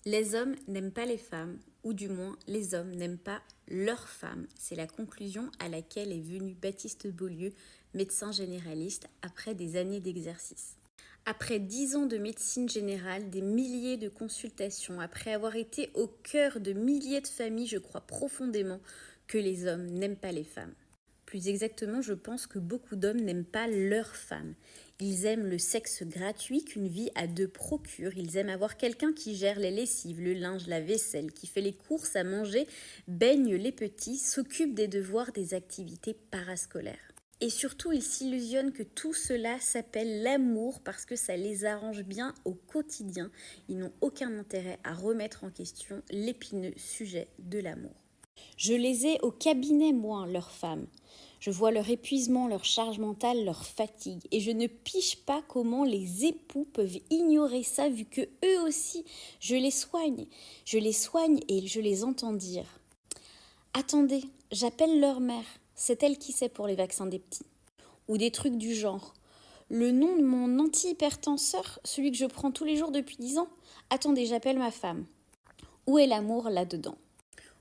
Les hommes n'aiment pas les femmes, ou du moins les hommes n'aiment pas leurs femmes. C'est la conclusion à laquelle est venu Baptiste Beaulieu, médecin généraliste, après des années d'exercice. Après 10 ans de médecine générale, des milliers de consultations, après avoir été au cœur de milliers de familles, je crois profondément que les hommes n'aiment pas les femmes. Plus exactement, je pense que beaucoup d'hommes n'aiment pas leurs femmes. Ils aiment le sexe gratuit qu'une vie à deux procure. Ils aiment avoir quelqu'un qui gère les lessives, le linge, la vaisselle, qui fait les courses à manger, baigne les petits, s'occupe des devoirs, des activités parascolaires. Et surtout, ils s'illusionnent que tout cela s'appelle l'amour parce que ça les arrange bien au quotidien. Ils n'ont aucun intérêt à remettre en question l'épineux sujet de l'amour. Je les ai au cabinet, moi, leurs femmes. Je vois leur épuisement, leur charge mentale, leur fatigue. Et je ne piche pas comment les époux peuvent ignorer ça vu que eux aussi, je les soigne. Je les soigne et je les entends dire « Attendez, j'appelle leur mère. C'est elle qui sait pour les vaccins des petits. » Ou des trucs du genre « Le nom de mon antihypertenseur, celui que je prends tous les jours depuis 10 ans. Attendez, j'appelle ma femme. » Où est l'amour là-dedans ?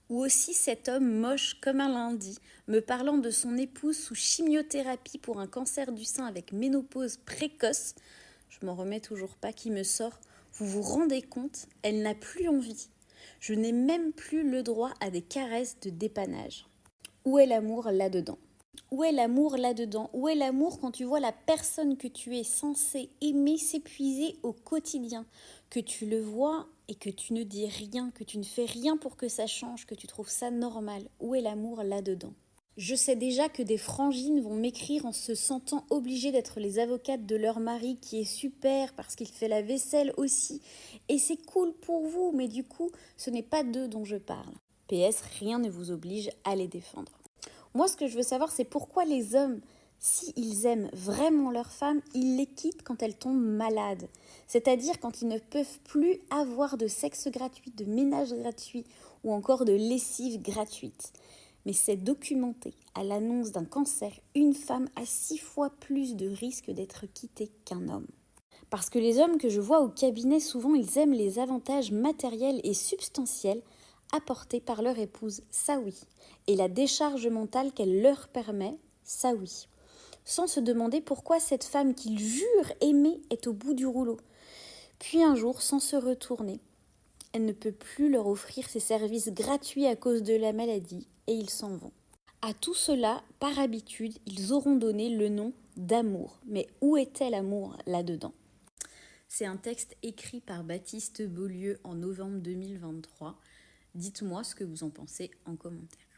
Ou aussi cet homme moche comme un lundi, me parlant de son épouse sous chimiothérapie pour un cancer du sein avec ménopause précoce. Je m'en remets toujours pas, qui me sort « Vous vous rendez compte, elle n'a plus envie. Je n'ai même plus le droit à des caresses de dépannage. » Où est l'amour là-dedans ? Où est l'amour là-dedans ? Où est l'amour quand tu vois la personne que tu es censé aimer s'épuiser au quotidien ? Que tu le vois et que tu ne dis rien, que tu ne fais rien pour que ça change, que tu trouves ça normal. Où est l'amour là-dedans ? Je sais déjà que des frangines vont m'écrire en se sentant obligées d'être les avocates de leur mari qui est super parce qu'il fait la vaisselle aussi. Et c'est cool pour vous, mais du coup, ce n'est pas d'eux dont je parle. PS, rien ne vous oblige à les défendre. Moi, ce que je veux savoir, c'est pourquoi les hommes, s'ils aiment vraiment leurs femmes, ils les quittent quand elles tombent malades. C'est-à-dire quand ils ne peuvent plus avoir de sexe gratuit, de ménage gratuit ou encore de lessive gratuite. Mais c'est documenté. À l'annonce d'un cancer, une femme a 6 fois plus de risques d'être quittée qu'un homme. Parce que les hommes que je vois au cabinet, souvent, ils aiment les avantages matériels et substantiels apportés par leur épouse, ça oui, et la décharge mentale qu'elle leur permet, ça oui, sans se demander pourquoi cette femme qu'ils jurent aimer est au bout du rouleau. Puis un jour, sans se retourner, elle ne peut plus leur offrir ses services gratuits à cause de la maladie, et ils s'en vont. À tout cela, par habitude, ils auront donné le nom d'amour. Mais où était l'amour là-dedans ? C'est un texte écrit par Baptiste Beaulieu en novembre 2023. Dites-moi ce que vous en pensez en commentaire.